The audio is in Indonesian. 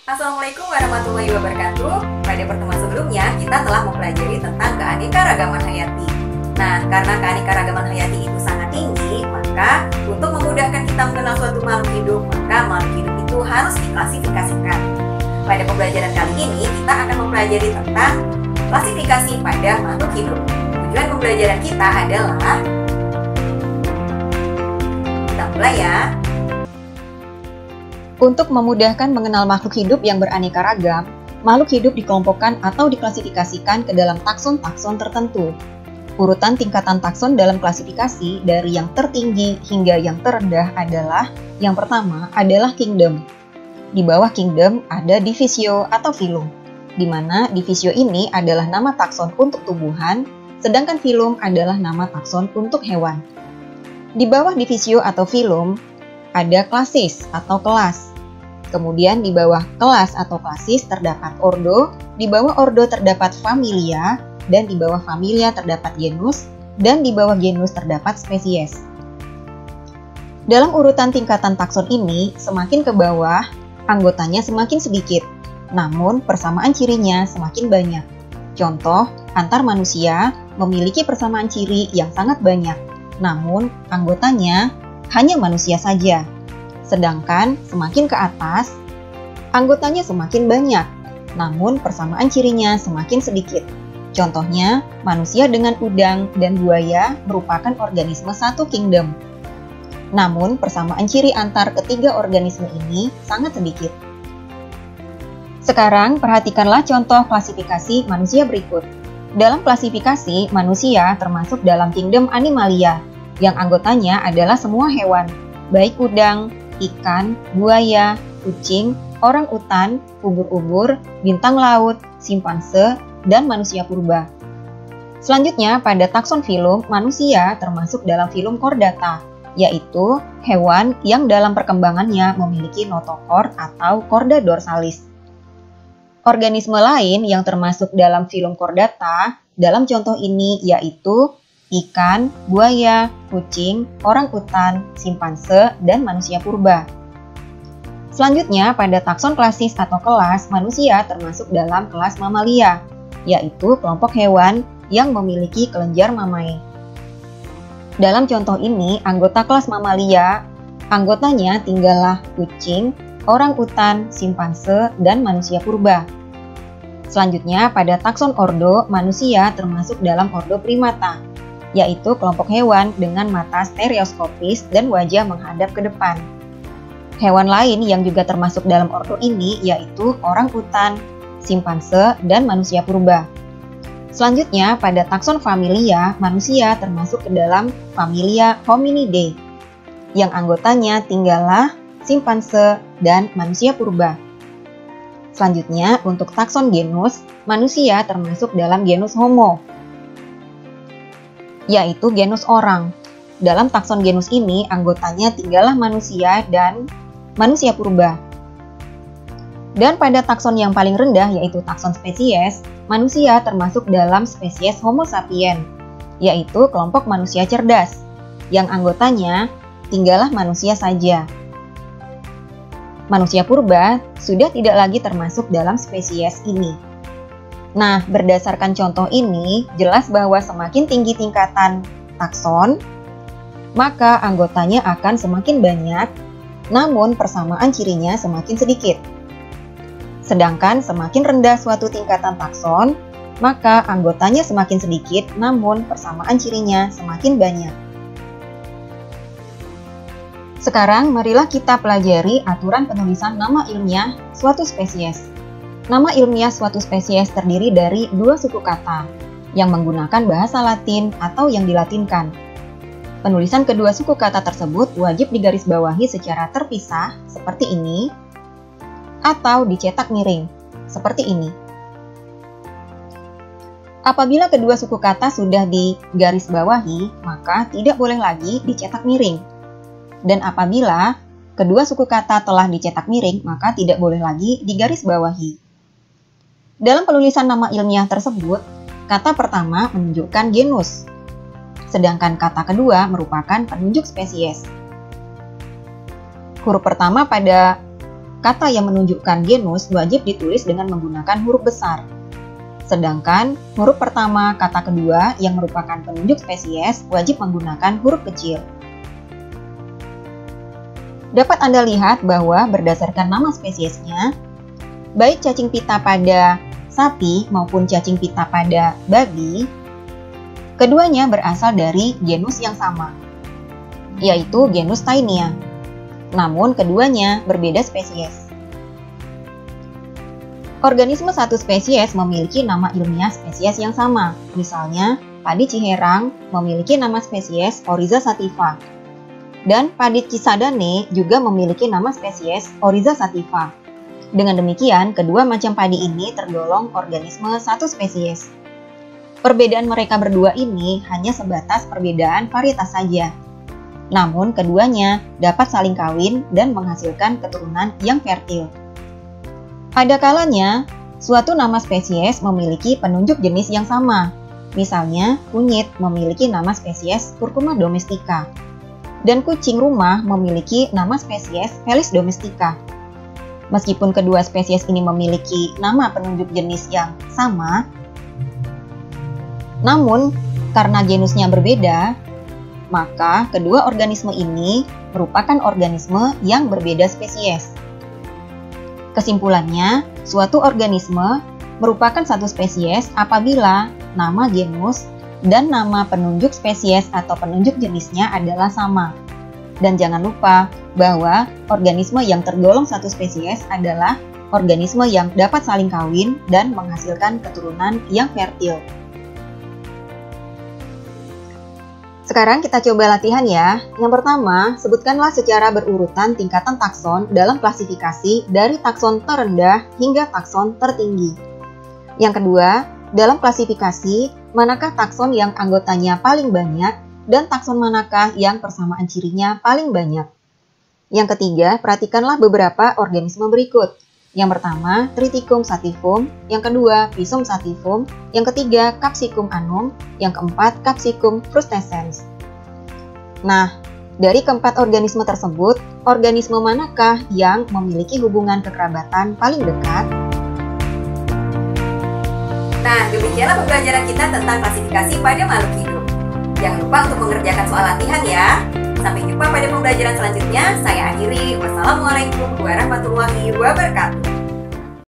Assalamualaikum warahmatullahi wabarakatuh. Pada pertemuan sebelumnya, kita telah mempelajari tentang keanekaragaman hayati. Nah, karena keanekaragaman hayati itu sangat tinggi, maka untuk memudahkan kita mengenal suatu makhluk hidup, maka makhluk hidup itu harus diklasifikasikan. Pada pembelajaran kali ini, kita akan mempelajari tentang klasifikasi pada makhluk hidup. Tujuan pembelajaran kita adalah, kita mulai ya. Untuk memudahkan mengenal makhluk hidup yang beraneka ragam, makhluk hidup dikelompokkan atau diklasifikasikan ke dalam takson-takson tertentu. Urutan tingkatan takson dalam klasifikasi dari yang tertinggi hingga yang terendah adalah, yang pertama adalah kingdom. Di bawah kingdom ada divisio atau filum, di mana divisio ini adalah nama takson untuk tumbuhan, sedangkan filum adalah nama takson untuk hewan. Di bawah divisio atau filum ada klasis atau kelas. Kemudian di bawah kelas atau klasis terdapat ordo, di bawah ordo terdapat familia, dan di bawah familia terdapat genus, dan di bawah genus terdapat spesies. Dalam urutan tingkatan takson ini, semakin ke bawah, anggotanya semakin sedikit, namun persamaan cirinya semakin banyak. Contoh, antar manusia memiliki persamaan ciri yang sangat banyak, namun anggotanya hanya manusia saja. Sedangkan semakin ke atas, anggotanya semakin banyak, namun persamaan cirinya semakin sedikit. Contohnya, manusia dengan udang dan buaya merupakan organisme satu kingdom. Namun, persamaan ciri antar ketiga organisme ini sangat sedikit. Sekarang, perhatikanlah contoh klasifikasi manusia berikut. Dalam klasifikasi, manusia termasuk dalam kingdom Animalia, yang anggotanya adalah semua hewan, baik udang, ikan, buaya, kucing, orang utan, ubur-ubur, bintang laut, simpanse, dan manusia purba. Selanjutnya, pada takson filum, manusia termasuk dalam filum Chordata, yaitu hewan yang dalam perkembangannya memiliki notochord atau chorda dorsalis. Organisme lain yang termasuk dalam filum Chordata dalam contoh ini yaitu ikan, buaya, kucing, orang utan, simpanse, dan manusia purba. Selanjutnya, pada takson klasis atau kelas, manusia termasuk dalam kelas Mamalia, yaitu kelompok hewan yang memiliki kelenjar mamae. Dalam contoh ini, anggota kelas Mamalia, anggotanya tinggallah kucing, orang utan, simpanse, dan manusia purba. Selanjutnya, pada takson ordo, manusia termasuk dalam ordo Primata, yaitu kelompok hewan dengan mata stereoskopis dan wajah menghadap ke depan. Hewan lain yang juga termasuk dalam ordo ini yaitu orang utan, simpanse, dan manusia purba. Selanjutnya, pada takson familia, manusia termasuk ke dalam familia Hominidae, yang anggotanya tinggallah simpanse dan manusia purba. Selanjutnya, untuk takson genus, manusia termasuk dalam genus Homo, yaitu genus orang. Dalam takson genus ini, anggotanya tinggallah manusia dan manusia purba. Dan pada takson yang paling rendah, yaitu takson spesies, manusia termasuk dalam spesies Homo sapiens, yaitu kelompok manusia cerdas, yang anggotanya tinggallah manusia saja. Manusia purba sudah tidak lagi termasuk dalam spesies ini. Nah, berdasarkan contoh ini, jelas bahwa semakin tinggi tingkatan takson, maka anggotanya akan semakin banyak, namun persamaan cirinya semakin sedikit. Sedangkan semakin rendah suatu tingkatan takson, maka anggotanya semakin sedikit, namun persamaan cirinya semakin banyak. Sekarang, marilah kita pelajari aturan penulisan nama ilmiah suatu spesies. Nama ilmiah suatu spesies terdiri dari dua suku kata yang menggunakan bahasa Latin atau yang dilatinkan. Penulisan kedua suku kata tersebut wajib digarisbawahi secara terpisah seperti ini atau dicetak miring seperti ini. Apabila kedua suku kata sudah digarisbawahi, maka tidak boleh lagi dicetak miring. Dan apabila kedua suku kata telah dicetak miring, maka tidak boleh lagi digarisbawahi. Dalam penulisan nama ilmiah tersebut, kata pertama menunjukkan genus, sedangkan kata kedua merupakan penunjuk spesies. Huruf pertama pada kata yang menunjukkan genus wajib ditulis dengan menggunakan huruf besar. Sedangkan huruf pertama kata kedua yang merupakan penunjuk spesies wajib menggunakan huruf kecil. Dapat Anda lihat bahwa berdasarkan nama spesiesnya, baik cacing pita pada sapi maupun cacing pita pada babi, keduanya berasal dari genus yang sama, yaitu genus Taenia. Namun keduanya berbeda spesies. Organisme satu spesies memiliki nama ilmiah spesies yang sama. Misalnya, padi ciherang memiliki nama spesies Oryza sativa. Dan padi cisadane juga memiliki nama spesies Oryza sativa. Dengan demikian, kedua macam padi ini tergolong organisme satu spesies. Perbedaan mereka berdua ini hanya sebatas perbedaan varietas saja. Namun, keduanya dapat saling kawin dan menghasilkan keturunan yang fertil. Ada kalanya, suatu nama spesies memiliki penunjuk jenis yang sama. Misalnya, kunyit memiliki nama spesies Curcuma domestica, dan kucing rumah memiliki nama spesies Felis domestica. Meskipun kedua spesies ini memiliki nama penunjuk jenis yang sama, namun karena genusnya berbeda, maka kedua organisme ini merupakan organisme yang berbeda spesies. Kesimpulannya, suatu organisme merupakan satu spesies apabila nama genus dan nama penunjuk spesies atau penunjuk jenisnya adalah sama. Dan jangan lupa bahwa organisme yang tergolong satu spesies adalah organisme yang dapat saling kawin dan menghasilkan keturunan yang fertil. Sekarang kita coba latihan ya. Yang pertama, sebutkanlah secara berurutan tingkatan takson dalam klasifikasi dari takson terendah hingga takson tertinggi. Yang kedua, dalam klasifikasi, manakah takson yang anggotanya paling banyak dan takson manakah yang persamaan cirinya paling banyak. Yang ketiga, perhatikanlah beberapa organisme berikut. Yang pertama, Triticum sativum, yang kedua, Pisum sativum, yang ketiga, Capsicum annum, yang keempat, Capsicum frutescens. Nah, dari keempat organisme tersebut, organisme manakah yang memiliki hubungan kekerabatan paling dekat? Nah, demikianlah pembelajaran kita tentang klasifikasi pada makhluk hidup. Jangan lupa untuk mengerjakan soal latihan ya. Sampai jumpa pada pembelajaran selanjutnya. Saya akhiri. Wassalamualaikum warahmatullahi wabarakatuh.